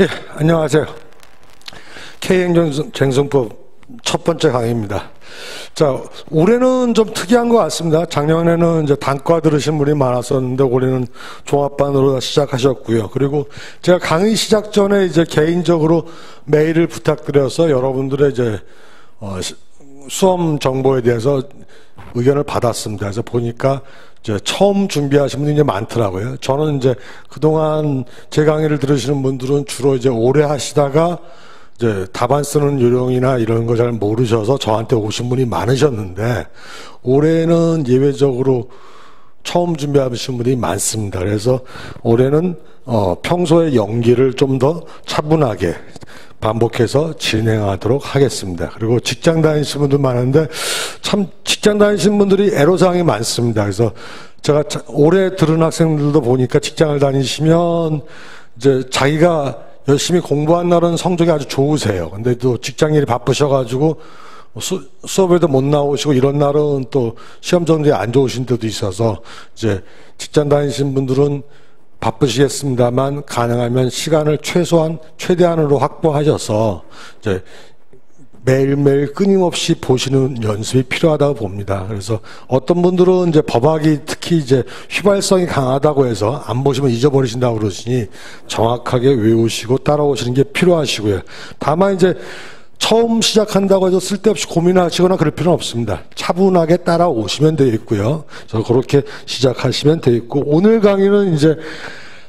예, 안녕하세요. K행정쟁송법 첫 번째 강의입니다. 자, 올해는 좀 특이한 것 같습니다. 작년에는 이제 단과 들으신 분이 많았었는데 올해는 종합반으로 시작하셨고요. 그리고 제가 강의 시작 전에 이제 개인적으로 메일을 부탁드려서 여러분들의 이제 수험 정보에 대해서 의견을 받았습니다. 그래서 보니까 이제 처음 준비하신 분이 이제 많더라고요. 저는 이제 그동안 제 강의를 들으시는 분들은 주로 이제 오래 하시다가 이제 답안 쓰는 요령이나 이런 거 잘 모르셔서 저한테 오신 분이 많으셨는데 올해는 예외적으로 처음 준비하신 분이 많습니다. 그래서 올해는 평소의 연기를 좀 더 차분하게 반복해서 진행하도록 하겠습니다. 그리고 직장 다니시는 분들 많은데 참 직장 다니시는 분들이 애로사항이 많습니다. 그래서 제가 올해 들은 학생들도 보니까 직장을 다니시면 이제 자기가 열심히 공부한 날은 성적이 아주 좋으세요. 근데 또 직장일이 바쁘셔가지고 수업에도 못 나오시고 이런 날은 또 시험 성적이 안 좋으신 때도 있어서 이제 직장 다니시는 분들은 바쁘시겠습니다만 가능하면 시간을 최대한으로 확보하셔서 이제 매일매일 끊임없이 보시는 연습이 필요하다고 봅니다. 그래서 어떤 분들은 이제 법학이 특히 이제 휘발성이 강하다고 해서 안 보시면 잊어버리신다고 그러시니 정확하게 외우시고 따라오시는 게 필요하시고요. 다만 이제 처음 시작한다고 해서 쓸데없이 고민하시거나 그럴 필요는 없습니다. 차분하게 따라오시면 되겠고요. 그래서 그렇게 시작하시면 되겠고, 오늘 강의는 이제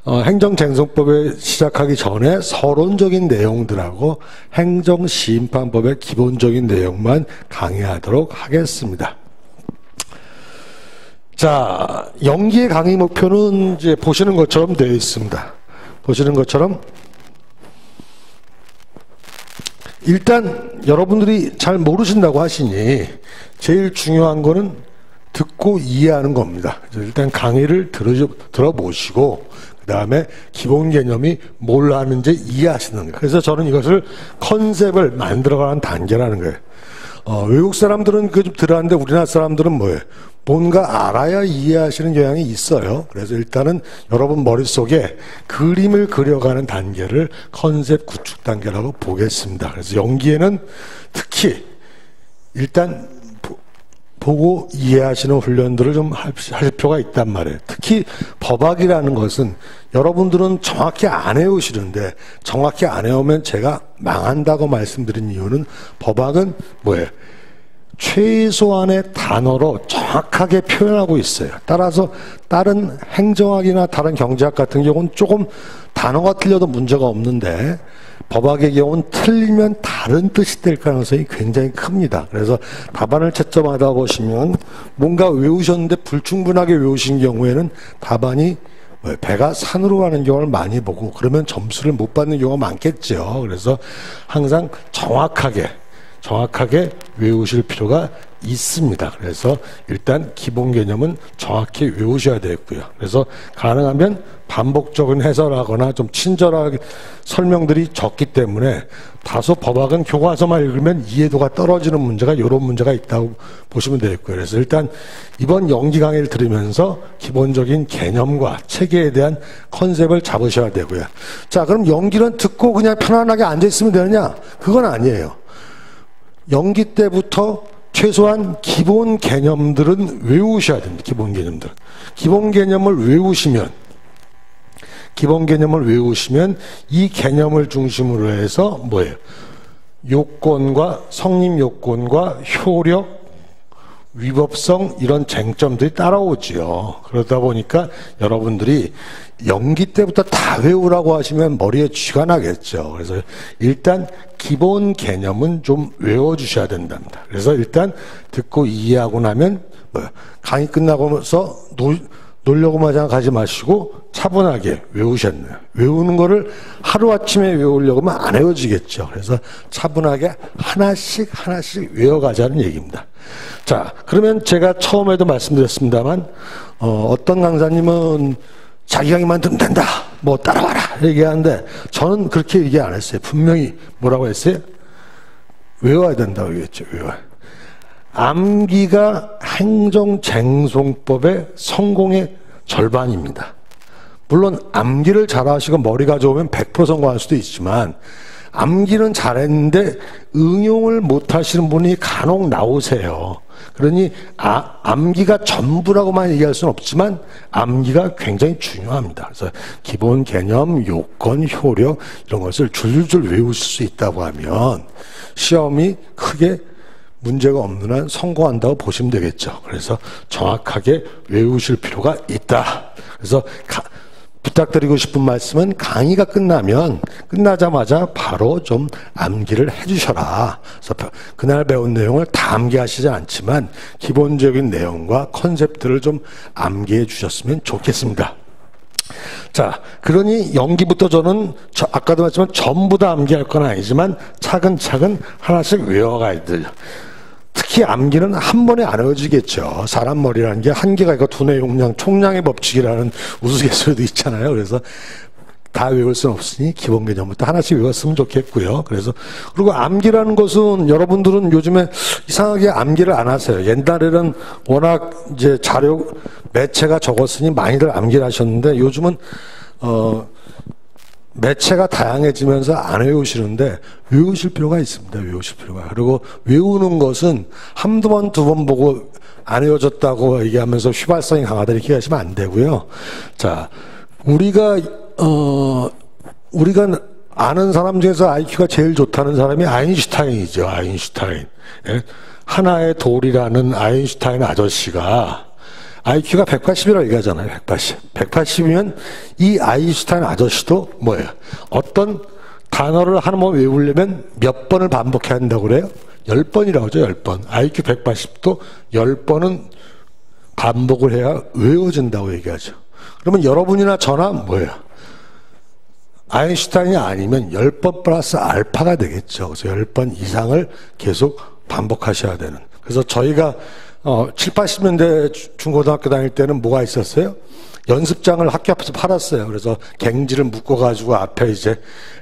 행정쟁송법에 시작하기 전에 서론적인 내용들하고 행정시임판법의 기본적인 내용만 강의하도록 하겠습니다. 자, 연기의 강의 목표는 이제 보시는 것처럼 되어 있습니다. 보시는 것처럼 일단 여러분들이 잘 모르신다고 하시니 제일 중요한 거는 듣고 이해하는 겁니다. 일단 강의를 들어보시고 그 다음에 기본 개념이 뭘 하는지 이해하시는 거예요. 그래서 저는 이것을 컨셉을 만들어가는 단계라는 거예요. 외국 사람들은 그 좀 들어하는데 우리나라 사람들은 뭐예요? 뭔가 알아야 이해하시는 경향이 있어요. 그래서 일단은 여러분 머릿속에 그림을 그려가는 단계를 컨셉 구축 단계라고 보겠습니다. 그래서 연기에는 특히 일단 보고 이해하시는 훈련들을 좀 할 필요가 있단 말이에요. 특히 법학이라는 것은 여러분들은 정확히 안 해오시는데 정확히 안 해오면 제가 망한다고 말씀드린 이유는 법학은 뭐예요? 최소한의 단어로 정확하게 표현하고 있어요. 따라서 다른 행정학이나 다른 경제학 같은 경우는 조금 단어가 틀려도 문제가 없는데 법학의 경우는 틀리면 다른 뜻이 될 가능성이 굉장히 큽니다. 그래서 답안을 채점하다 보시면 뭔가 외우셨는데 불충분하게 외우신 경우에는 답안이 배가 산으로 가는 경우를 많이 보고 그러면 점수를 못 받는 경우가 많겠죠. 그래서 항상 정확하게 외우실 필요가 있습니다. 그래서 일단 기본 개념은 정확히 외우셔야 되겠고요. 그래서 가능하면 반복적인 해설하거나 좀 친절하게 설명들이 적기 때문에 다소 법학은 교과서만 읽으면 이해도가 떨어지는 문제가 이런 문제가 있다고 보시면 되겠고요. 그래서 일단 이번 연기 강의를 들으면서 기본적인 개념과 체계에 대한 컨셉을 잡으셔야 되고요. 자, 그럼 연기는 듣고 그냥 편안하게 앉아있으면 되느냐? 그건 아니에요. 연기 때부터 최소한 기본 개념들은 외우셔야 됩니다. 기본 개념들. 기본 개념을 외우시면 이 개념을 중심으로 해서 뭐예요? 요건과 성립 요건과 효력, 위법성 이런 쟁점들이 따라오지요. 그러다 보니까 여러분들이 연기 때부터 다 외우라고 하시면 머리에 쥐가 나겠죠. 그래서 일단 기본 개념은 좀 외워주셔야 된답니다. 그래서 일단 듣고 이해하고 나면 강의 끝나고서 놀려고만 생각하지 마시고 차분하게 외우셨네요. 외우는 거를 하루아침에 외우려고 하면 안 외워지겠죠. 그래서 차분하게 하나씩 외워가자는 얘기입니다. 자, 그러면 제가 처음에도 말씀드렸습니다만 어떤 강사님은 자기 강의만 들으면 된다, 뭐 따라와라 얘기하는데 저는 그렇게 얘기 안 했어요. 분명히 뭐라고 했어요? 외워야 된다고 얘기했죠. 외워야. 암기가 행정쟁송법의 성공의 절반입니다. 물론 암기를 잘하시고 머리가 좋으면 100% 성공할 수도 있지만 암기는 잘했는데 응용을 못하시는 분이 간혹 나오세요. 그러니 암기가 전부라고만 얘기할 수는 없지만 암기가 굉장히 중요합니다. 그래서 기본 개념, 요건, 효력 이런 것을 줄줄 외우실 수 있다고 하면 시험이 크게 문제가 없는 한 성공한다고 보시면 되겠죠. 그래서 정확하게 외우실 필요가 있다. 그래서 부탁드리고 싶은 말씀은 강의가 끝나자마자 바로 좀 암기를 해주셔라. 그래서 그날 배운 내용을 다 암기하시지 않지만 기본적인 내용과 컨셉들을 좀 암기해 주셨으면 좋겠습니다. 자, 그러니 연기부터 저는 아까도 말했지만 전부 다 암기할 건 아니지만 차근차근 하나씩 외워가야 돼요. 특히 암기는 한 번에 안 외워지겠죠. 사람 머리라는 게 한계가 있고 두뇌 용량, 총량의 법칙이라는 우스갯소리도 있잖아요. 그래서 다 외울 수는 없으니 기본 개념부터 하나씩 외웠으면 좋겠고요. 그리고 암기라는 것은 여러분들은 요즘에 이상하게 암기를 안 하세요. 옛날에는 워낙 이제 자료 매체가 적었으니 많이들 암기를 하셨는데 요즘은 매체가 다양해지면서 안 외우시는데 외우실 필요가 있습니다. 외우실 필요가. 그리고 외우는 것은 한두 번, 두 번 보고 안 외워졌다고 얘기하면서 휘발성이 강하다 이렇게 하시면 안 되고요. 자, 우리가 아는 사람 중에서 IQ가 제일 좋다는 사람이 아인슈타인이죠. 아인슈타인. 예? 하나의 돌이라는 아인슈타인 아저씨가 IQ가 180이라고 얘기하잖아요. 180. 180이면 이 아인슈타인 아저씨도 뭐예요? 어떤 단어를 하나만 외우려면 몇 번을 반복해야 한다고 그래요? 10번이라고 하죠. 10번. IQ 180도 10번은 반복을 해야 외워진다고 얘기하죠. 그러면 여러분이나 저나 뭐예요? 아인슈타인이 아니면 10번 플러스 알파가 되겠죠. 그래서 10번 이상을 계속 반복하셔야 되는. 그래서 저희가 7, 80년대 중고등학교 다닐 때는 뭐가 있었어요? 연습장을 학교 앞에서 팔았어요. 그래서 갱지를 묶어가지고 앞에 이제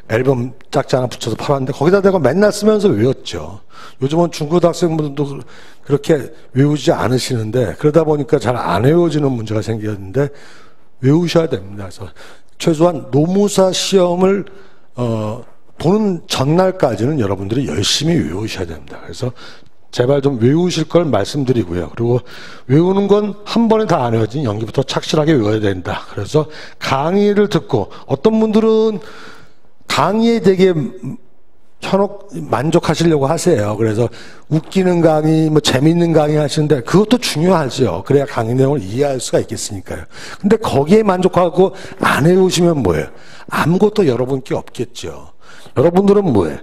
앨범 짝지 하나 붙여서 팔았는데 거기다 대고 맨날 쓰면서 외웠죠. 요즘은 중고등학생분들도 그렇게 외우지 않으시는데 그러다 보니까 잘 안 외워지는 문제가 생겼는데 외우셔야 됩니다. 그래서 최소한 노무사 시험을 보는 전날까지는 여러분들이 열심히 외우셔야 됩니다. 그래서 제발 좀 외우실 걸 말씀드리고요. 그리고 외우는 건 한 번에 다 안 외워지니 연기부터 착실하게 외워야 된다. 그래서 강의를 듣고 어떤 분들은 강의에 되게 만족하시려고 하세요. 그래서 웃기는 강의, 재밌는 강의 하시는데 그것도 중요하죠. 그래야 강의 내용을 이해할 수가 있겠으니까요. 근데 거기에 만족하고 안 외우시면 뭐예요? 아무것도 여러분께 없겠죠. 여러분들은 뭐예요?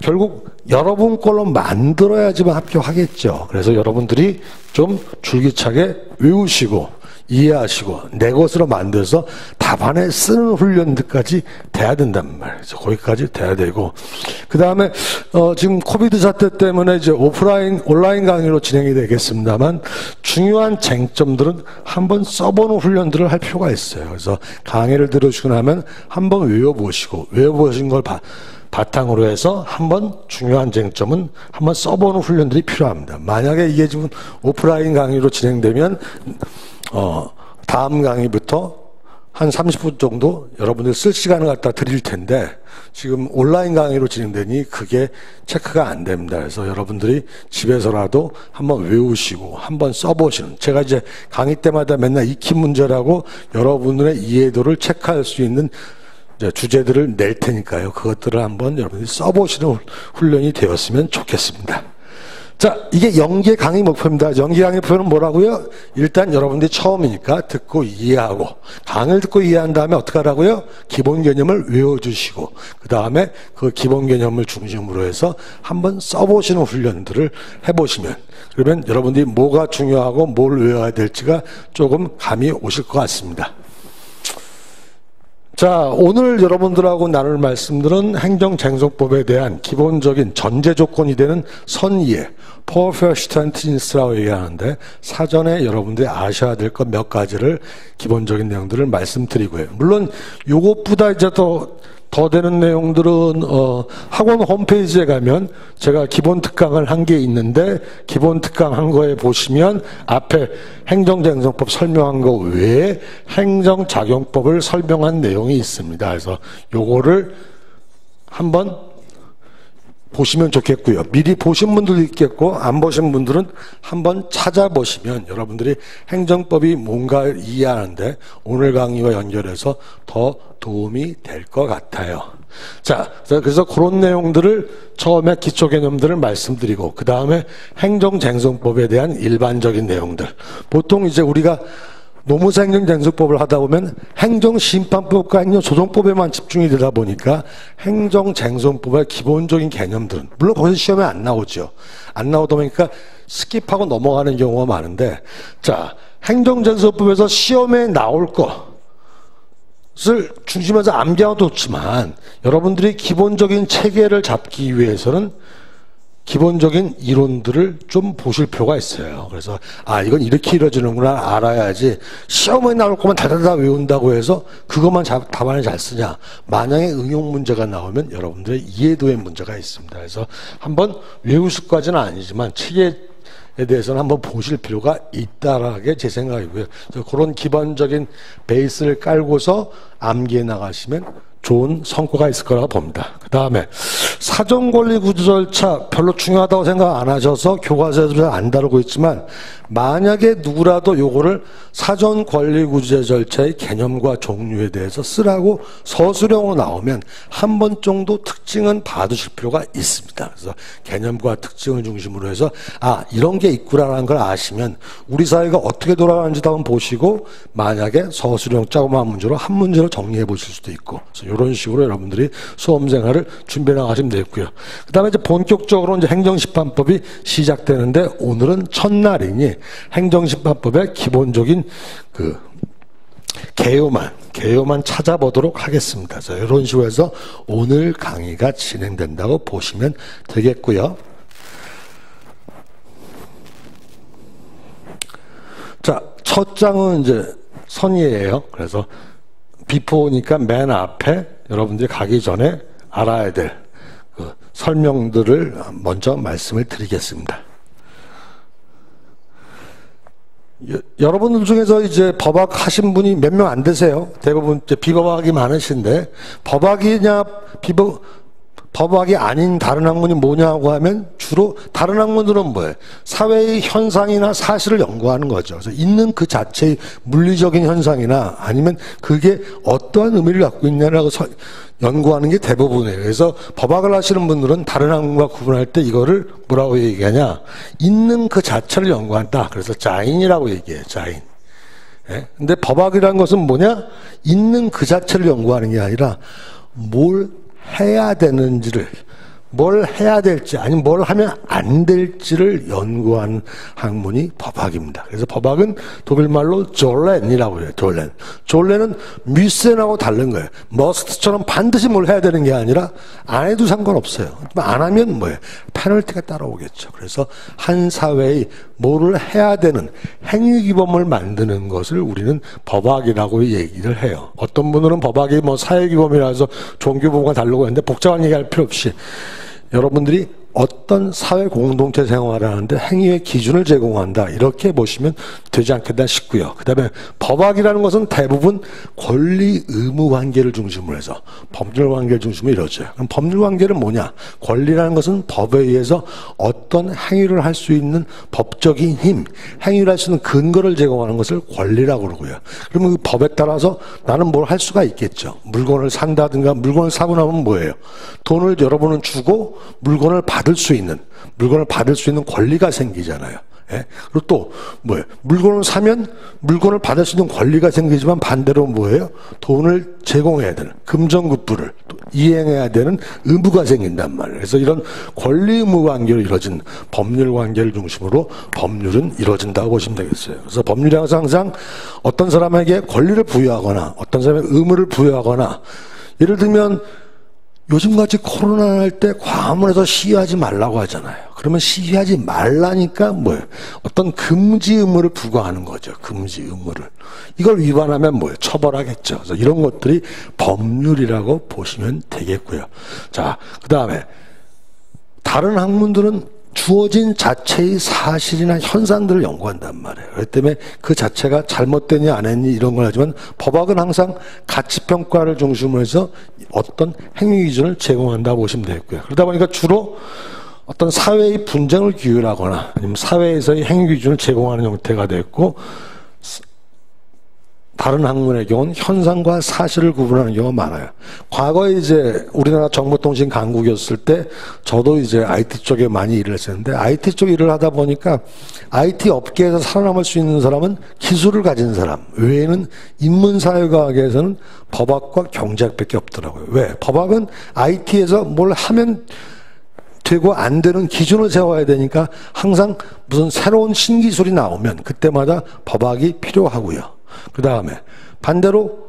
결국 여러분 걸로 만들어야지만 합격하겠죠. 그래서 여러분들이 좀 줄기차게 외우시고 이해하시고 내 것으로 만들어서 답안에 쓰는 훈련들까지 돼야 된단 말이죠. 거기까지 돼야 되고 그 다음에 지금 코비드 사태 때문에 이제 온라인 강의로 진행이 되겠습니다만 중요한 쟁점들은 한번 써보는 훈련들을 할 필요가 있어요. 그래서 강의를 들으시고 나면 한번 외워보신 걸 바탕으로 해서 한번 중요한 쟁점은 한번 써보는 훈련들이 필요합니다. 만약에 이게 지금 오프라인 강의로 진행되면 다음 강의부터 한 30분 정도 여러분들 쓸 시간을 갖다 드릴 텐데 지금 온라인 강의로 진행되니 그게 체크가 안 됩니다. 그래서 여러분들이 집에서라도 한번 외우시고 한번 써보시는, 제가 이제 강의 때마다 맨날 익힌 문제라고 여러분들의 이해도를 체크할 수 있는 주제들을 낼 테니까요. 그것들을 한번 여러분들이 써보시는 훈련이 되었으면 좋겠습니다. 자, 이게 연계 강의 목표입니다. 연계 강의 목표는 뭐라고요? 일단 여러분들이 처음이니까 듣고 이해하고, 강의를 듣고 이해한 다음에 어떻게 하라고요? 기본 개념을 외워주시고, 그 다음에 그 기본 개념을 중심으로 해서 한번 써보시는 훈련들을 해보시면, 그러면 여러분들이 뭐가 중요하고 뭘 외워야 될지가 조금 감이 오실 것 같습니다. 자, 오늘 여러분들하고 나눌 말씀들은 행정쟁송법에 대한 기본적인 전제 조건이 되는 선이해, Vorverständnis라고 얘기하는데 사전에 여러분들이 아셔야 될 것 몇 가지를 기본적인 내용들을 말씀드리고요. 물론 요것보다 이제 더 더 되는 내용들은 학원 홈페이지에 가면 제가 기본 특강을 한 게 있는데 기본 특강 한 거에 보시면 앞에 행정쟁송법 설명한 거 외에 행정작용법을 설명한 내용이 있습니다. 그래서 요거를 한번 보시면 좋겠고요. 미리 보신 분들도 있겠고 안 보신 분들은 한번 찾아보시면 여러분들이 행정법이 뭔가를 이해하는데 오늘 강의와 연결해서 더 도움이 될 것 같아요. 자, 그래서 그런 내용들을 처음에 기초 개념들을 말씀드리고 그 다음에 행정쟁송법에 대한 일반적인 내용들. 보통 이제 우리가 노무사 행정쟁송법을 하다 보면 행정심판법과 행정조정법에만 집중이 되다 보니까 행정쟁송법의 기본적인 개념들은 물론 거기서 시험에 안 나오죠. 안 나오다 보니까 스킵하고 넘어가는 경우가 많은데, 자, 행정쟁송법에서 시험에 나올 것을 중심에서 암기하도 좋지만 여러분들이 기본적인 체계를 잡기 위해서는 기본적인 이론들을 좀 보실 필요가 있어요. 그래서 이건 이렇게 이루어지는구나 알아야지 시험에 나올 것만 다다다 외운다고 해서 그것만 답안을 잘 쓰냐. 만약에 응용 문제가 나오면 여러분들의 이해도에 문제가 있습니다. 그래서 한번 외우실 것까지는 아니지만 체계에 대해서는 한번 보실 필요가 있다라는 게 제 생각이고요. 그래서 그런 기본적인 베이스를 깔고서 암기해 나가시면 좋은 성과가 있을 거라고 봅니다. 그 다음에 사전권리 구조 절차 별로 중요하다고 생각 안 하셔서 교과서에서 안 다루고 있지만 만약에 누구라도 요거를 사전권리 구조 절차의 개념과 종류에 대해서 쓰라고 서술형으로 나오면 한 번 정도 특징은 봐두실 필요가 있습니다. 그래서 개념과 특징을 중심으로 해서 이런 게 있구나라는 걸 아시면 우리 사회가 어떻게 돌아가는지도 한번 보시고 만약에 서술형 조그마한 문제로 한 문제로 정리해 보실 수도 있고 이런 식으로 여러분들이 수험 생활을 준비해 나가시면 되겠고요. 그 다음에 이제 본격적으로 이제 행정심판법이 시작되는데 오늘은 첫날이니 행정심판법의 기본적인 그 개요만 찾아보도록 하겠습니다. 자, 이런 식으로 해서 오늘 강의가 진행된다고 보시면 되겠고요. 자, 첫 장은 이제 선의예요. 그래서 비포니까 맨 앞에 여러분들이 가기 전에 알아야 될 그 설명들을 먼저 말씀을 드리겠습니다. 여러분들 중에서 이제 법학 하신 분이 몇 명 안 되세요. 대부분 이제 비법학이 많으신데 법학이냐 법학이 아닌 다른 학문이 뭐냐고 하면 주로 다른 학문들은 뭐예요? 사회의 현상이나 사실을 연구하는 거죠. 그래서 있는 그 자체의 물리적인 현상이나 아니면 그게 어떠한 의미를 갖고 있냐라고 연구하는 게 대부분이에요. 그래서 법학을 하시는 분들은 다른 학문과 구분할 때 이거를 뭐라고 얘기하냐? 있는 그 자체를 연구한다. 그래서 자인이라고 얘기해요. 자인. 예? 근데 법학이라는 것은 뭐냐? 있는 그 자체를 연구하는 게 아니라 뭘 해야 되는지를, 뭘 해야 될지 아니면 뭘 하면 안 될지를 연구하는 학문이 법학입니다. 그래서 법학은 독일말로 졸렌이라고 해요. 졸렌은 müssen하고 다른 거예요. must처럼 반드시 뭘 해야 되는 게 아니라 안 해도 상관없어요. 안 하면 뭐예요? 페널티가 따라오겠죠. 그래서 한 사회의 뭐를 해야 되는 행위규범을 만드는 것을 우리는 법학이라고 얘기를 해요. 어떤 분들은 법학이 뭐 사회규범이라서 종교법과 다르고 하는데 복잡한 얘기할 필요 없이 여러분들이 어떤 사회 공동체 생활을 하는데 행위의 기준을 제공한다. 이렇게 보시면 되지 않겠나 싶고요. 그 다음에 법학이라는 것은 대부분 권리 의무 관계를 중심으로 해서 법률 관계를 중심으로 이루어져요. 그럼 법률 관계는 뭐냐? 권리라는 것은 법에 의해서 어떤 행위를 할 수 있는 법적인 힘, 행위를 할 수 있는 근거를 제공하는 것을 권리라고 그러고요. 그러면 그 법에 따라서 나는 뭘 할 수가 있겠죠. 물건을 산다든가 물건을 사고 나면 뭐예요? 돈을 여러분은 주고 물건을 받을 수 있는 권리가 생기잖아요. 예? 그리고 또 뭐예요? 물건을 사면 물건을 받을 수 있는 권리가 생기지만 반대로 뭐예요? 돈을 제공해야 되는 금전급부를 이행해야 되는 의무가 생긴단 말이에요. 그래서 이런 권리 의무 관계로 이루어진 법률 관계를 중심으로 법률은 이루어진다고 보시면 되겠어요. 그래서 법률이 항상 어떤 사람에게 권리를 부여하거나 어떤 사람에게 의무를 부여하거나 예를 들면 요즘같이 코로나 할 때 광화문에서 시위하지 말라고 하잖아요. 그러면 시위하지 말라니까 뭐예요? 어떤 금지 의무를 부과하는 거죠. 금지 의무를. 이걸 위반하면 뭐예요? 처벌하겠죠. 그래서 이런 것들이 법률이라고 보시면 되겠고요. 자, 그 다음에 다른 학문들은 주어진 자체의 사실이나 현상들을 연구한단 말이에요. 그렇기 때문에 그 자체가 잘못됐니 안 했니 이런 걸 하지만 법학은 항상 가치평가를 중심으로 해서 어떤 행위 기준을 제공한다고 보시면 되겠고요. 그러다 보니까 주로 어떤 사회의 분쟁을 규율하거나 아니면 사회에서의 행위 기준을 제공하는 형태가 됐고, 다른 학문의 경우는 현상과 사실을 구분하는 경우가 많아요. 과거에 이제 우리나라 정보통신 강국이었을 때 저도 이제 IT 쪽에 많이 일을 했었는데, IT 쪽 일을 하다 보니까 IT 업계에서 살아남을 수 있는 사람은 기술을 가진 사람 외에는 인문사회과학에서는 법학과 경제학밖에 없더라고요. 왜? 법학은 IT에서 뭘 하면 되고 안 되는 기준을 세워야 되니까 항상 무슨 새로운 신기술이 나오면 그때마다 법학이 필요하고요. 그 다음에 반대로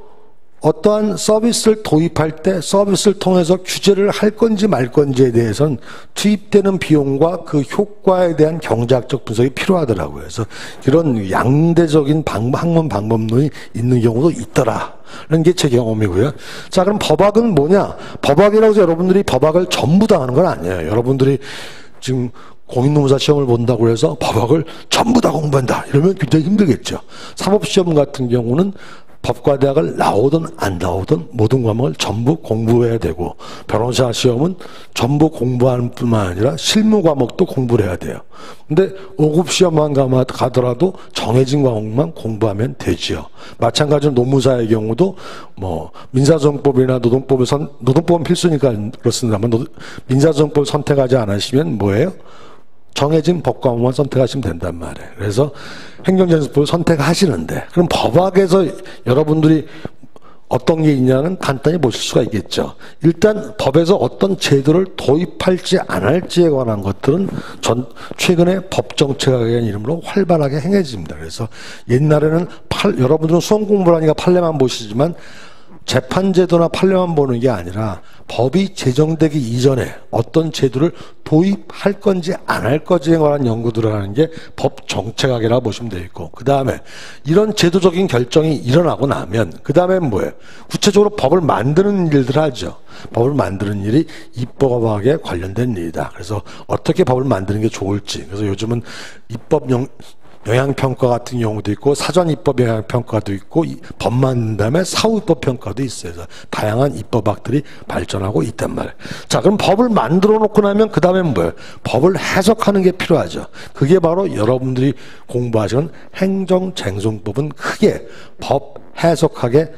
어떠한 서비스를 도입할 때 서비스를 통해서 규제를 할 건지 말 건지에 대해서는 투입되는 비용과 그 효과에 대한 경제학적 분석이 필요하더라고요. 그래서 이런 양대적인 학문 방법론이 있는 경우도 있더라. 라는 게 제 경험이고요. 자, 그럼 법학은 뭐냐? 법학이라고 해서 여러분들이 법학을 전부 다 하는 건 아니에요. 여러분들이 지금 공인노무사 시험을 본다고 해서 법학을 전부 다 공부한다 이러면 굉장히 힘들겠죠. 사법시험 같은 경우는 법과대학을 나오든 안 나오든 모든 과목을 전부 공부해야 되고, 변호사 시험은 전부 공부하는 뿐만 아니라 실무 과목도 공부를 해야 돼요. 근데 5급 시험만 가더라도 정해진 과목만 공부하면 되지요. 마찬가지로 노무사의 경우도 뭐 민사소송법이나 노동법은 필수니까 그렇습니다만 민사소송법을 선택하지 않으시면 뭐예요? 정해진 법과목만 선택하시면 된단 말이에요. 그래서 행정재정법을 선택하시는데, 그럼 법학에서 여러분들이 어떤 게 있냐는 간단히 보실 수가 있겠죠. 일단 법에서 어떤 제도를 도입할지 안 할지에 관한 것들은 최근에 법정책학이라는 이름으로 활발하게 행해집니다. 그래서 옛날에는 여러분들은 수험 공부를 하니까 판례만 보시지만 재판제도나 판례만 보는 게 아니라 법이 제정되기 이전에 어떤 제도를 도입할 건지 안 할 건지에 관한 연구들을 하는 게 법정책학이라고 보시면 되겠고, 그 다음에 이런 제도적인 결정이 일어나고 나면 그 다음에 뭐예요? 구체적으로 법을 만드는 일들을 하죠. 법을 만드는 일이 입법학에 관련된 일이다. 그래서 어떻게 법을 만드는 게 좋을지, 그래서 요즘은 입법 영향평가 같은 경우도 있고, 사전 입법 영향평가도 있고, 법 만든 다음에 사후 입법 평가도 있어요. 그래서 다양한 입법학들이 발전하고 있단 말이에요. 자, 그럼 법을 만들어 놓고 나면 그 다음에 뭐예요? 법을 해석하는 게 필요하죠. 그게 바로 여러분들이 공부하시는 행정쟁송법은 크게 법 해석학에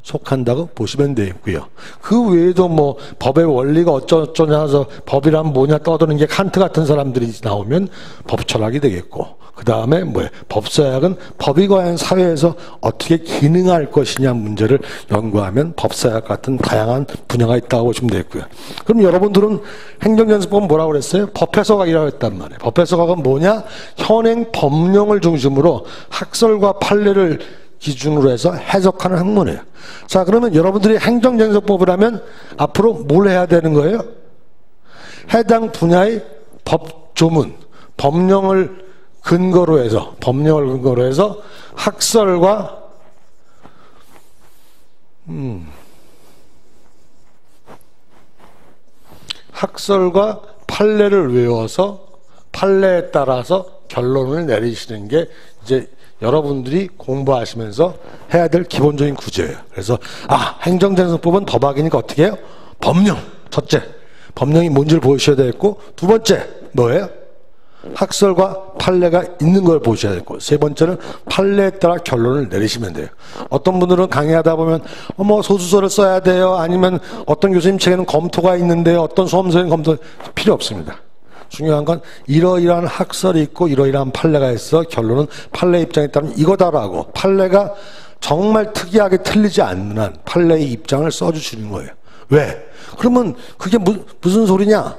속한다고 보시면 되겠고요. 그 외에도 뭐 법의 원리가 어쩌냐 해서 법이란 뭐냐 떠드는 게 칸트 같은 사람들이 나오면 법철학이 되겠고, 그 다음에 뭐예요? 법사학은 법이 과연 사회에서 어떻게 기능할 것이냐 문제를 연구하면 법사학 같은 다양한 분야가 있다고 보시면 되겠고요. 그럼 여러분들은 행정재정법은 뭐라고 그랬어요? 법해석학이라고 했단 말이에요. 법해석학은 뭐냐? 현행 법령을 중심으로 학설과 판례를 기준으로 해서 해석하는 학문이에요. 자, 그러면 여러분들이 행정재정법을 하면 앞으로 뭘 해야 되는 거예요? 해당 분야의 법조문, 법령을 근거로 해서 학설과 판례를 외워서 판례에 따라서 결론을 내리시는 게 이제 여러분들이 공부하시면서 해야 될 기본적인 구조예요. 그래서 행정재정법은 법학이니까 어떻게 해요? 법령, 첫째 법령이 뭔지를 보셔야 되겠고, 두 번째 뭐예요? 학설과 판례가 있는 걸 보셔야 되고, 세 번째는 판례에 따라 결론을 내리시면 돼요. 어떤 분들은 강의하다 보면 소수서를 써야 돼요, 아니면 어떤 교수님 책에는 검토가 있는데 어떤 수험서에는 검토 필요 없습니다. 중요한 건 이러이러한 학설이 있고 이러이러한 판례가 있어 결론은 판례 입장에 따른 이거다라고, 판례가 정말 특이하게 틀리지 않는 한 판례의 입장을 써주시는 거예요. 왜? 그러면 그게 무슨 소리냐?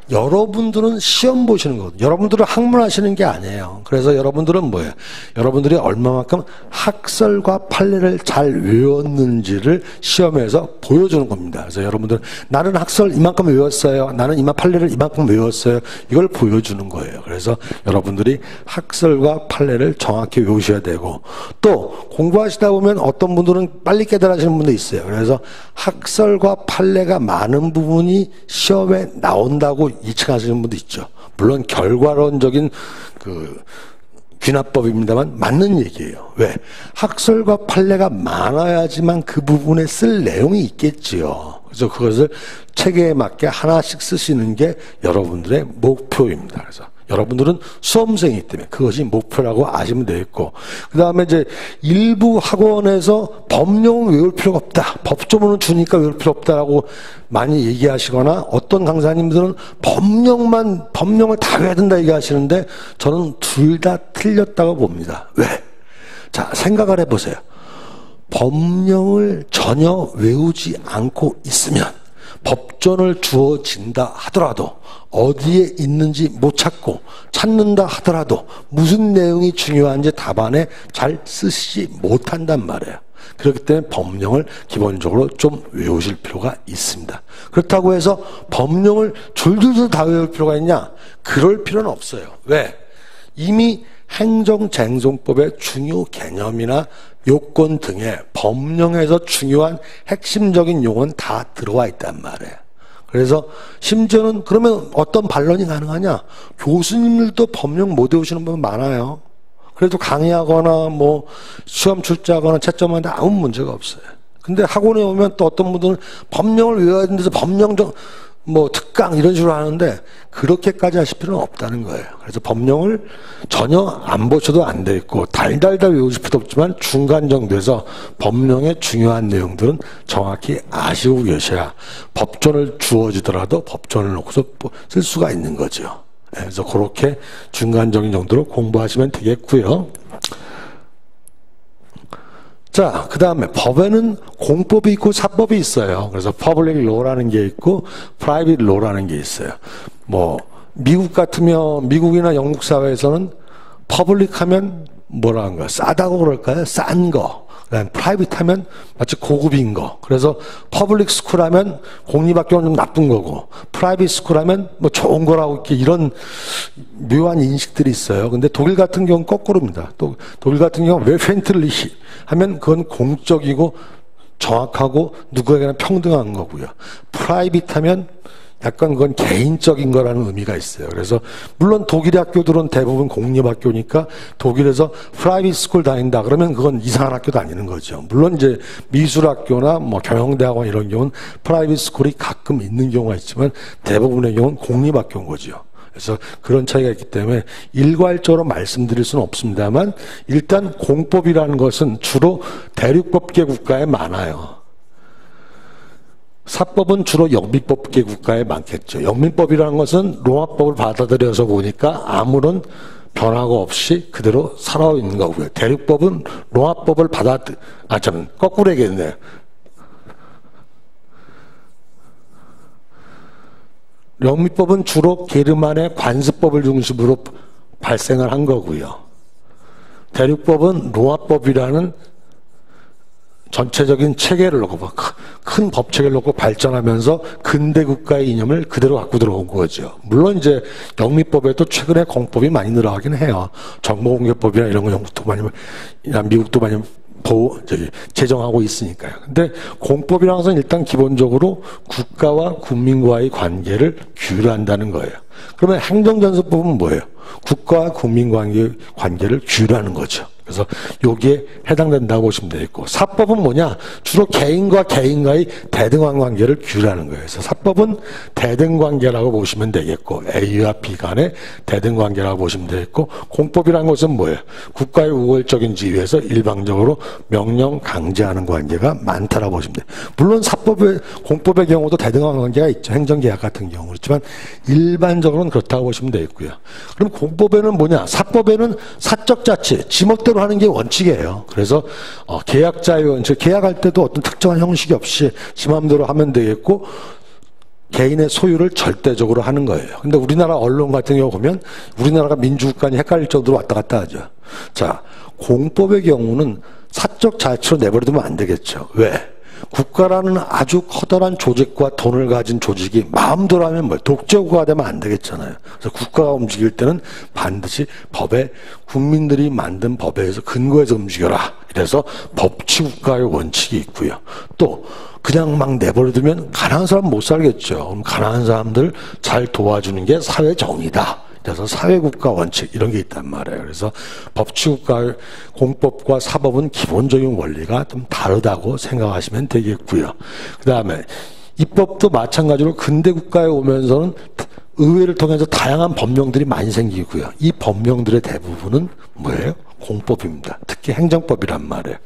여러분들은 시험 보시는 거거든요. 여러분들은 학문하시는 게 아니에요. 그래서 여러분들은 뭐예요? 여러분들이 얼마만큼 학설과 판례를 잘 외웠는지를 시험에서 보여주는 겁니다. 그래서 여러분들 나는 학설 이만큼 외웠어요. 나는 판례를 이만큼 외웠어요. 이걸 보여주는 거예요. 그래서 여러분들이 학설과 판례를 정확히 외우셔야 되고, 또 공부하시다 보면 어떤 분들은 빨리 깨달으시는 분도 있어요. 그래서 학설과 판례가 많은 부분이 시험에 나온다고 이측하시는 분도 있죠. 물론 결과론적인 귀납법입니다만 맞는 얘기예요. 왜? 학설과 판례가 많아야지만 그 부분에 쓸 내용이 있겠지요. 그래서 그것을 체계에 맞게 하나씩 쓰시는 게 여러분들의 목표입니다. 그래서 여러분들은 수험생이기 때문에 그것이 목표라고 아시면 되겠고, 그 다음에 이제 일부 학원에서 법령은 외울 필요가 없다, 법조문은 주니까 외울 필요 없다라고 많이 얘기하시거나, 어떤 강사님들은 법령을 다 외워야 된다 얘기하시는데 저는 둘 다 틀렸다고 봅니다. 왜? 자, 생각을 해보세요. 법령을 전혀 외우지 않고 있으면 법전을 주어진다 하더라도 어디에 있는지 못 찾는다 하더라도 무슨 내용이 중요한지 답안에 잘 쓰시지 못한단 말이에요. 그렇기 때문에 법령을 기본적으로 좀 외우실 필요가 있습니다. 그렇다고 해서 법령을 줄줄줄 다 외울 필요가 있냐? 그럴 필요는 없어요. 왜? 이미 행정쟁송법의 중요 개념이나 요건 등의 법령에서 중요한 핵심적인 용어는 다 들어와 있단 말이에요. 그래서 심지어는 그러면 어떤 반론이 가능하냐? 교수님들도 법령 못 외우시는 분 많아요. 그래도 강의하거나 뭐 시험 출제하거나 채점하는데 아무 문제가 없어요. 근데 학원에 오면 또 어떤 분들은 법령을 외워야 되는데서 특강 이런 식으로 하는데 그렇게까지 하실 필요는 없다는 거예요. 그래서 법령을 전혀 안 보셔도 안 되겠고 달달달 외우실 필요도 없지만 중간 정도에서 법령의 중요한 내용들은 정확히 아시고 계셔야 법전을 주어지더라도 법전을 놓고서 쓸 수가 있는 거죠. 그래서 그렇게 중간적인 정도로 공부하시면 되겠고요. 자, 그 다음에 법에는 공법이 있고 사법이 있어요. 그래서 퍼블릭 로라는 게 있고 프라이빗 로라는 게 있어요. 미국 같으면, 미국이나 영국 사회에서는 퍼블릭 하면 뭐라 한가, 싸다고 그럴까요? 싼 거. 그다음에 프라이빗 하면 마치 고급인 거. 그래서 퍼블릭 스쿨 하면 공립학교는 좀 나쁜 거고, 프라이빗 스쿨 하면 좋은 거라고 이렇게 이런 묘한 인식들이 있어요. 근데 독일 같은 경우는 거꾸로입니다. 독일 같은 경우는 웨펜틀리히 하면 그건 공적이고 정확하고 누구에게나 평등한 거고요. 프라이빗 하면 약간 그건 개인적인 거라는 의미가 있어요. 그래서 물론 독일 학교들은 대부분 공립학교니까 독일에서 프라이빗 스쿨 다닌다 그러면 그건 이상한 학교 다니는 거죠. 물론 이제 미술학교나 경영대학원 이런 경우는 프라이빗 스쿨이 가끔 있는 경우가 있지만 대부분의 경우는 공립학교인 거죠. 그래서 그런 차이가 있기 때문에 일괄적으로 말씀드릴 수는 없습니다만, 일단 공법이라는 것은 주로 대륙법계 국가에 많아요. 사법은 주로 영미법계 국가에 많겠죠. 영미법이라는 것은 로마법을 받아들여서 보니까 아무런 변화가 없이 그대로 살아있는 거고요. 대륙법은 로마법을 저는 거꾸로 얘기했네요. 영미법은 주로 게르만의 관습법을 중심으로 발생을 한 거고요. 대륙법은 로마법이라는 전체적인 체계를 놓고 큰 법체계를 놓고 발전하면서 근대 국가의 이념을 그대로 갖고 들어온 거죠. 물론 이제 영미법에도 최근에 공법이 많이 늘어가긴 해요. 정보공개법이나 이런 거 영국도 많이, 미국도 많이 제정하고 있으니까요. 근데 공법이라는 것은 일단 기본적으로 국가와 국민과의 관계를 규율한다는 거예요. 그러면 행정전서법은 뭐예요? 국가와 국민 관계를 규율하는 거죠. 그래서 여기에 해당된다고 보시면 되겠고, 사법은 뭐냐? 주로 개인과 개인과의 대등한 관계를 규율하는 거예요. 그래서 사법은 대등관계라고 보시면 되겠고, A와 B 간의 대등관계라고 보시면 되겠고, 공법이라는 것은 뭐예요? 국가의 우월적인 지위에서 일방적으로 명령 강제하는 관계가 많다라고 보시면 돼요. 물론 공법의 경우도 대등한 관계가 있죠. 행정계약 같은 경우. 그렇지만 일반적으로는 그렇다고 보시면 되겠고요. 그럼 공법에는 뭐냐? 사법에는 사적 자치, 지멋대로 하는 게 원칙이에요. 그래서 계약자의 원칙, 계약할 때도 어떤 특정한 형식이 없이 지 마음대로 하면 되겠고, 개인의 소유를 절대적으로 하는 거예요. 근데 우리나라 언론 같은 경우 보면 우리나라가 민주국가니 헷갈릴 정도로 왔다 갔다 하죠. 자, 공법의 경우는 사적 자치로 내버려두면 안 되겠죠. 왜? 국가라는 아주 커다란 조직과 돈을 가진 조직이 마음대로 하면 독재국가가 되면 안 되겠잖아요. 그래서 국가가 움직일 때는 반드시 법에, 국민들이 만든 법에 의해서 근거해서 움직여라. 이래서 법치국가의 원칙이 있고요. 또 그냥 막 내버려두면 가난한 사람 못 살겠죠. 그럼 가난한 사람들 잘 도와주는 게 사회 정의다. 그래서 사회국가 원칙 이런 게 있단 말이에요. 그래서 법치국가의 공법과 사법은 기본적인 원리가 좀 다르다고 생각하시면 되겠고요. 그 다음에 입법도 마찬가지로 근대 국가에 오면서는 의회를 통해서 다양한 법령들이 많이 생기고요. 이 법령들의 대부분은 뭐예요? 공법입니다. 특히 행정법이란 말이에요.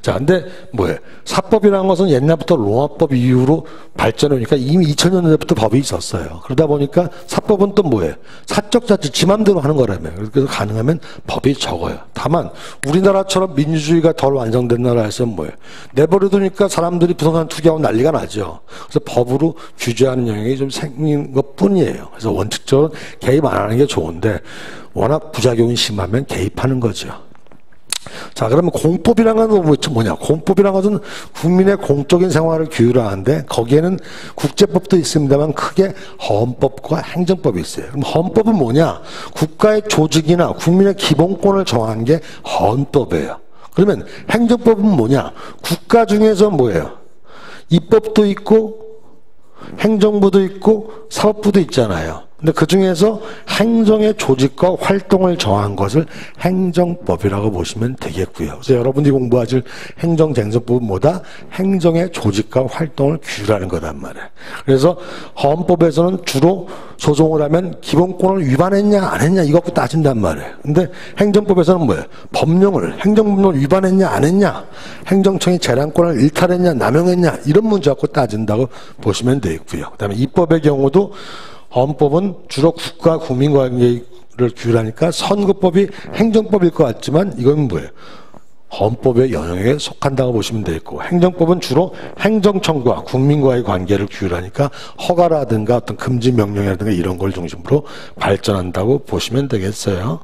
자, 근데 뭐예요? 사법이라는 것은 옛날부터 로마법 이후로 발전하니까 이미 2000년대부터 법이 있었어요. 그러다 보니까 사법은 또 뭐예요? 사적 자치 지 맘대로 하는 거라며. 그래서 가능하면 법이 적어요. 다만 우리나라처럼 민주주의가 덜 완성된 나라에서는 뭐예요? 내버려두니까 사람들이 부동산 투기하고 난리가 나죠. 그래서 법으로 규제하는 영역이 좀 생긴 것 뿐이에요. 그래서 원칙적으로 개입 안 하는 게 좋은데 워낙 부작용이 심하면 개입하는 거죠. 자, 그러면 공법이라는 건 뭐냐? 공법이라는 것은 국민의 공적인 생활을 규율하는데 거기에는 국제법도 있습니다만 크게 헌법과 행정법이 있어요. 그럼 헌법은 뭐냐? 국가의 조직이나 국민의 기본권을 정하는 게 헌법이에요. 그러면 행정법은 뭐냐? 국가 중에서 뭐예요? 입법도 있고 행정부도 있고 사법부도 있잖아요. 근데 그 중에서 행정의 조직과 활동을 정한 것을 행정법이라고 보시면 되겠고요. 그래서 여러분들이 공부하실 행정쟁정법은 뭐다? 행정의 조직과 활동을 규율하는 거단 말이에요. 그래서 헌법에서는 주로 소송을 하면 기본권을 위반했냐 안 했냐 이거 갖고 따진단 말이에요. 근데 행정법에서는 뭐예요? 법령을, 행정법령을 위반했냐 안 했냐, 행정청이 재량권을 일탈했냐 남용했냐 이런 문제 갖고 따진다고 보시면 되겠고요. 그 다음에 입법의 경우도 헌법은 주로 국가 국민 관계를 규율하니까 선거법이 행정법일 것 같지만 이건 뭐예요? 헌법의 영역에 속한다고 보시면 되겠고, 행정법은 주로 행정청과 국민과의 관계를 규율하니까 허가라든가 어떤 금지 명령이라든가 이런 걸 중심으로 발전한다고 보시면 되겠어요.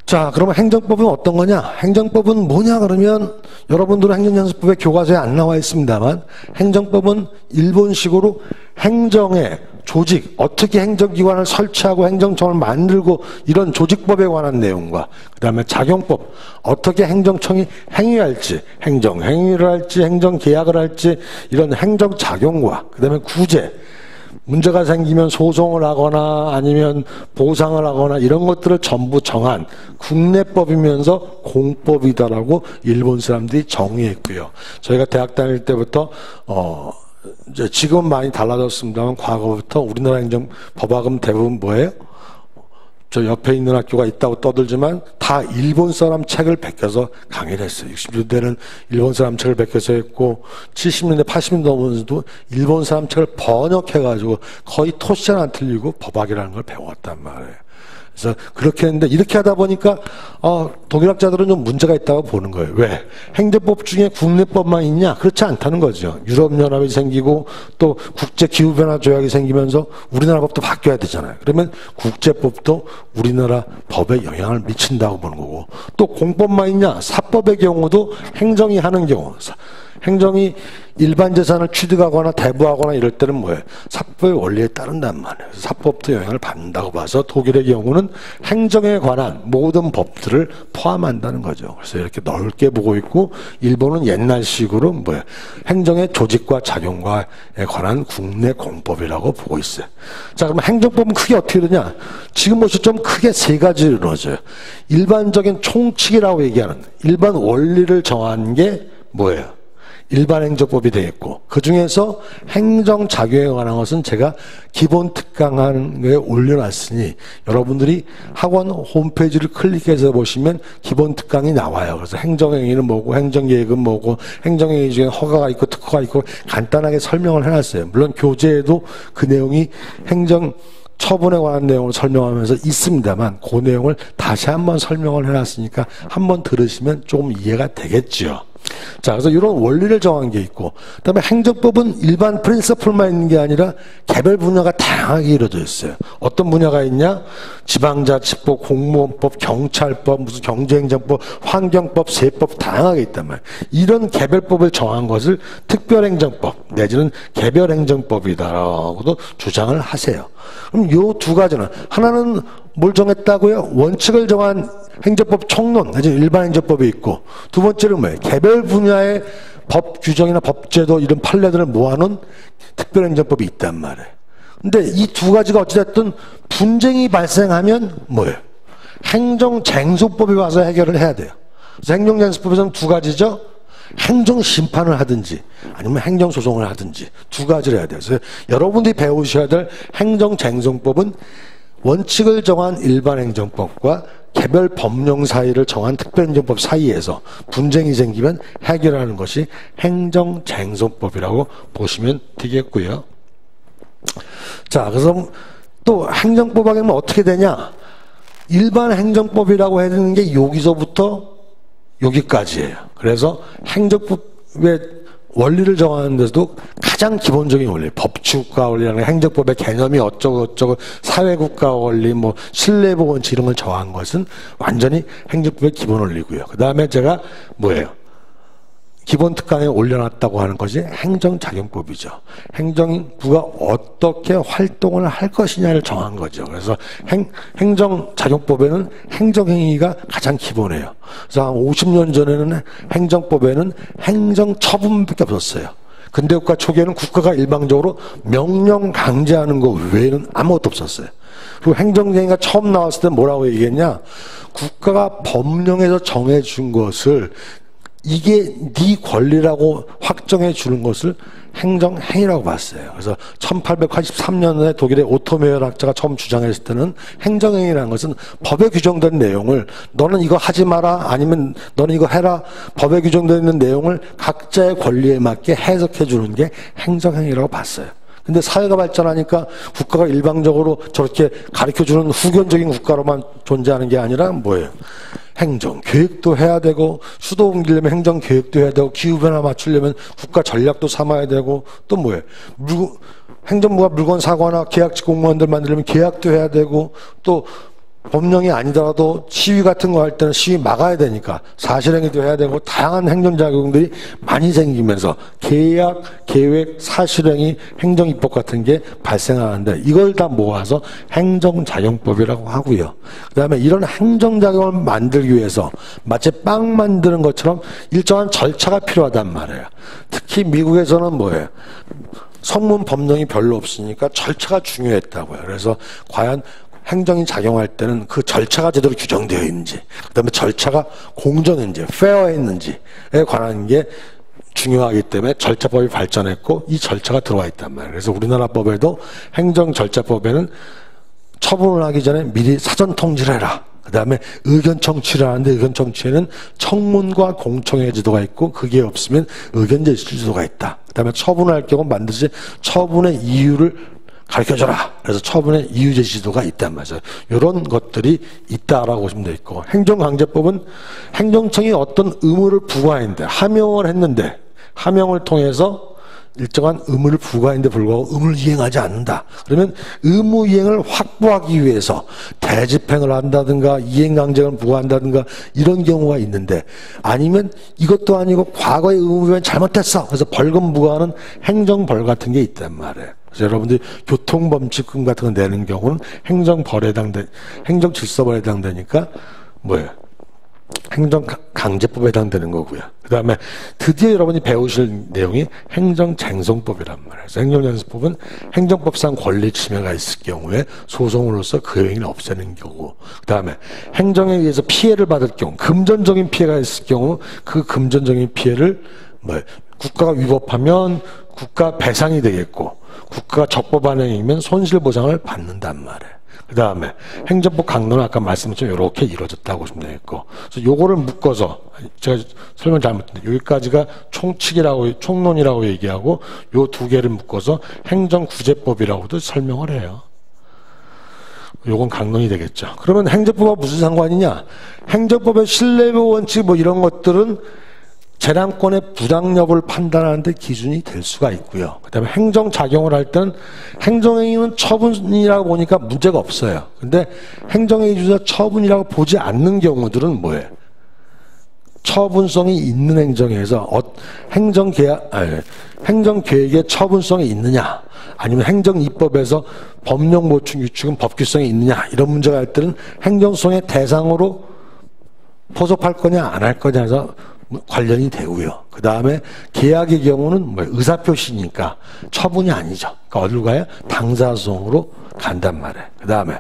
자, 그러면 행정법은 어떤 거냐? 행정법은 뭐냐 그러면 여러분들은 행정연수법의 교과서에 안 나와 있습니다만 행정법은 일본식으로 행정의 조직, 어떻게 행정기관을 설치하고 행정청을 만들고 이런 조직법에 관한 내용과 그 다음에 작용법, 어떻게 행정청이 행위할지, 행정행위를 할지, 행정계약을 할지 이런 행정작용과 그 다음에 구제, 문제가 생기면 소송을 하거나 아니면 보상을 하거나 이런 것들을 전부 정한 국내법이면서 공법이다라고 일본 사람들이 정의했고요. 저희가 대학 다닐 때부터 이제 지금은 많이 달라졌습니다만 과거부터 우리나라 행정 법학은 대부분 뭐예요? 저 옆에 있는 학교가 있다고 떠들지만 다 일본 사람 책을 베껴서 강의를 했어요. 60년대는 일본 사람 책을 베껴서 했고 70년대 80년대 넘어서도 일본 사람 책을 번역해가지고 거의 토시안 안 틀리고 법학이라는 걸 배웠단 말이에요. 그래서 그렇게 했는데 이렇게 하다 보니까 독일학자들은 좀 문제가 있다고 보는 거예요. 왜? 행정법 중에 국내법만 있냐? 그렇지 않다는 거죠. 유럽연합이 생기고 또 국제기후변화 조약이 생기면서 우리나라 법도 바뀌어야 되잖아요. 그러면 국제법도 우리나라 법에 영향을 미친다고 보는 거고, 또 공법만 있냐? 사법의 경우도 행정이 하는 경우, 행정이 일반 재산을 취득하거나 대부하거나 이럴 때는 뭐예요? 사법의 원리에 따른단 말이에요. 사법도 영향을 받는다고 봐서 독일의 경우는 행정에 관한 모든 법들을 포함한다는 거죠. 그래서 이렇게 넓게 보고 있고, 일본은 옛날식으로 뭐예요? 행정의 조직과 작용과에 관한 국내 공법이라고 보고 있어요. 자, 그러면 행정법은 크게 어떻게 되냐? 지금 보시면 좀 크게 세 가지로 이루어져요. 일반적인 총칙이라고 얘기하는 일반 원리를 정하는 게 뭐예요? 일반 행정법이 되겠고, 그 중에서 행정작용에 관한 것은 제가 기본 특강에 올려놨으니 여러분들이 학원 홈페이지를 클릭해서 보시면 기본 특강이 나와요. 그래서 행정행위는 뭐고 행정계획은 뭐고 행정행위 중에 허가가 있고 특허가 있고 간단하게 설명을 해놨어요. 물론 교재에도 그 내용이 행정 처분에 관한 내용을 설명하면서 있습니다만 그 내용을 다시 한번 설명을 해놨으니까 한번 들으시면 조금 이해가 되겠죠. 자, 그래서 이런 원리를 정한 게 있고, 그다음에 행정법은 일반 프린서플만 있는 게 아니라 개별 분야가 다양하게 이루어져 있어요. 어떤 분야가 있냐? 지방자치법, 공무원법, 경찰법, 무슨 경제행정법, 환경법, 세법 다양하게 있단 말이에요. 이런 개별법을 정한 것을 특별행정법 내지는 개별행정법이다라고도 주장을 하세요. 그럼 요 두 가지는, 하나는 뭘 정했다고요? 원칙을 정한 행정법 총론, 내지 일반 행정법이 있고, 두 번째는 뭐예요? 개별 분야의 법 규정이나 법제도 이런 판례들을 모아놓은 특별행정법이 있단 말이에요. 근데 이 두 가지가 어찌됐든 분쟁이 발생하면 뭐예요? 행정쟁소법에 와서 해결을 해야 돼요. 그래서 행정쟁소법에서는 두 가지죠. 행정심판을 하든지 아니면 행정소송을 하든지 두 가지를 해야 돼요. 그래서 여러분들이 배우셔야 될 행정쟁소법은 원칙을 정한 일반행정법과 개별 법령 사이를 정한 특별행정법 사이에서 분쟁이 생기면 해결하는 것이 행정쟁소법이라고 보시면 되겠고요. 자, 그래서 또 행정법 하면 어떻게 되냐? 일반 행정법이라고 해야 되는 게 여기서부터 여기까지예요. 그래서 행정법의 원리를 정하는 데서도 가장 기본적인 원리, 법치국가 원리라는 행정법의 개념이 어쩌고 사회국가 원리, 뭐 신뢰보호 원칙 이런 걸 정한 것은 완전히 행정법의 기본 원리고요. 그 다음에 제가 뭐예요? 기본 특강에 올려놨다고 하는 것이 행정작용법이죠. 행정부가 어떻게 활동을 할 것이냐를 정한 거죠. 그래서 행정작용법에는 행정행위가 가장 기본이에요. 그래서 한 50년 전에는 행정법에는 행정처분밖에 없었어요. 근대국가 초기에는 국가가 일방적으로 명령 강제하는 거 외에는 아무것도 없었어요. 그리고 행정행위가 처음 나왔을 때 뭐라고 얘기했냐? 국가가 법령에서 정해준 것을 이게 네 권리라고 확정해 주는 것을 행정행위라고 봤어요. 그래서 1883년에 독일의 오토메어 학자가 처음 주장했을 때는 행정행위라는 것은 법에 규정된 내용을 너는 이거 하지 마라 아니면 너는 이거 해라, 법에 규정되어 있는 내용을 각자의 권리에 맞게 해석해 주는 게 행정행위라고 봤어요. 근데 사회가 발전하니까 국가가 일방적으로 저렇게 가르쳐주는 후견적인 국가로만 존재하는 게 아니라 뭐예요? 행정 계획도 해야 되고, 수도 옮기려면 행정 계획도 해야 되고, 기후변화 맞추려면 국가 전략도 삼아야 되고, 또 뭐예요? 행정부가 물건 사거나 계약직 공무원들 만들려면 계약도 해야 되고, 또 법령이 아니더라도 시위 같은 거 할 때는 시위 막아야 되니까 사실행위도 해야 되고, 다양한 행정작용들이 많이 생기면서 계약, 계획, 사실행위, 행정입법 같은 게 발생하는데 이걸 다 모아서 행정작용법이라고 하고요. 그 다음에 이런 행정작용을 만들기 위해서 마치 빵 만드는 것처럼 일정한 절차가 필요하단 말이에요. 특히 미국에서는 뭐예요? 성문 법령이 별로 없으니까 절차가 중요했다고요. 그래서 과연 행정이 작용할 때는 그 절차가 제대로 규정되어 있는지, 그 다음에 절차가 공정했는지, 페어했는지에 관한 게 중요하기 때문에 절차법이 발전했고 이 절차가 들어와 있단 말이에요. 그래서 우리나라 법에도 행정절차법에는 처분을 하기 전에 미리 사전 통지를 해라. 그 다음에 의견 청취를 하는데 의견 청취에는 청문과 공청회 제도가 있고 그게 없으면 의견 제시 제도가 있다. 그 다음에 처분할 경우 반드시 처분의 이유를 가르쳐줘라. 그래서 처분의 이유 제시도가 있단 말이죠. 이런 것들이 있다라고 보시면 되겠고, 행정강제법은 행정청이 어떤 의무를 부과했는데, 하명을 통해서 일정한 의무를 부과했는데 불구하고 의무를 이행하지 않는다. 그러면 의무 이행을 확보하기 위해서 대집행을 한다든가 이행강제를 부과한다든가 이런 경우가 있는데, 아니면 이것도 아니고 과거의 의무 위반 잘못했어. 그래서 벌금 부과하는 행정벌 같은 게 있단 말이에요. 그래서 여러분들이 교통범칙금 같은 거 내는 경우는 행정질서법에 해당되니까 뭐예요? 행정강제법에 해당되는 거고요. 그 다음에 드디어 여러분이 배우실 내용이 행정쟁송법이란 말이에요. 그래서 행정쟁송법은 행정법상 권리 침해가 있을 경우에 소송으로서 그 행위를 없애는 경우, 그 다음에 행정에 의해서 피해를 받을 경우, 금전적인 피해가 있을 경우 그 금전적인 피해를 국가가 위법하면 국가 배상이 되겠고, 국가가 적법한 행위면 손실보상을 받는단 말이에요. 그 다음에 행정법 강론은 아까 말씀드린 이렇게 이루어졌다고 보시면 되겠고, 그래서 요거를 묶어서 제가 설명 잘못했는데 여기까지가 총론이라고 얘기하고 요 두 개를 묶어서 행정구제법이라고도 설명을 해요. 요건 강론이 되겠죠. 그러면 행정법과 무슨 상관이냐? 행정법의 신뢰보호 원칙 뭐 이런 것들은 재량권의 부당 여부를 판단하는 데 기준이 될 수가 있고요. 그다음에 행정작용을 할 때는 행정행위는 처분이라고 보니까 문제가 없어요. 근데 행정행위 중에서 처분이라고 보지 않는 경우들은 뭐예요? 처분성이 있는 행정에서 행정계획에 처분성이 있느냐, 아니면 행정입법에서 법령 보충 규칙은 법규성이 있느냐, 이런 문제가 할 때는 행정성의 대상으로 포섭할 거냐 안 할 거냐 해서 관련이 되고요. 그 다음에 계약의 경우는 의사표시니까 처분이 아니죠. 그러니까 어디로 가요? 당사소송으로 간단 말이에요. 그 다음에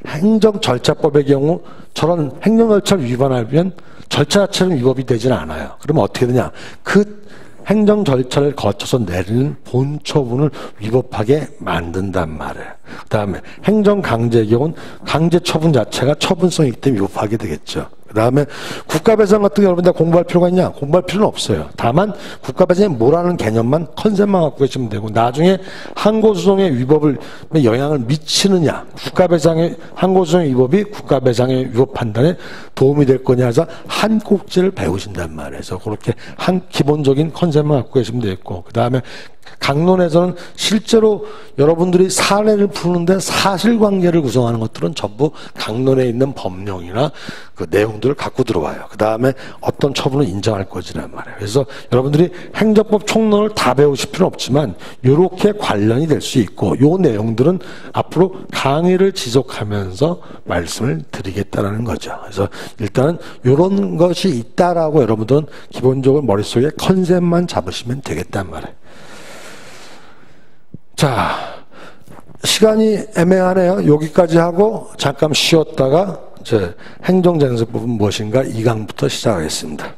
행정절차법의 경우 저런 행정절차를 위반하면 절차 자체는 위법이 되지는 않아요. 그러면 어떻게 되냐? 그 행정 절차를 거쳐서 내리는 본 처분을 위법하게 만든단 말이에요. 그 다음에 행정강제의 경우는 강제 처분 자체가 처분성이 있기 때문에 위법하게 되겠죠. 그 다음에 국가배상 같은 게 여러분들 공부할 필요가 있냐? 공부할 필요는 없어요. 다만 국가배상이 뭐라는 개념만 컨셉만 갖고 계시면 되고, 나중에 항고소송의 위법을 영향을 미치느냐, 국가배상의 항고소송의 위법이 국가배상의 위법 판단에 도움이 될 거냐 해서 한 꼭지를 배우신단 말이에요. 그래서 그렇게 한 기본적인 컨셉만 갖고 계시면 되겠고, 그 다음에 강론에서는 실제로 여러분들이 사례를 푸는데 사실관계를 구성하는 것들은 전부 강론에 있는 법령이나 그 내용들을 갖고 들어와요. 그 다음에 어떤 처분을 인정할 거지란 말이에요. 그래서 여러분들이 행정법 총론을 다 배우실 필요는 없지만 이렇게 관련이 될 수 있고, 요 내용들은 앞으로 강의를 지속하면서 말씀을 드리겠다라는 거죠. 그래서 일단은 이런 것이 있다라고 여러분들은 기본적으로 머릿속에 컨셉만 잡으시면 되겠단 말이에요. 자, 시간이 애매하네요. 여기까지 하고 잠깐 쉬었다가 행정장세법은 무엇인가 2강부터 시작하겠습니다.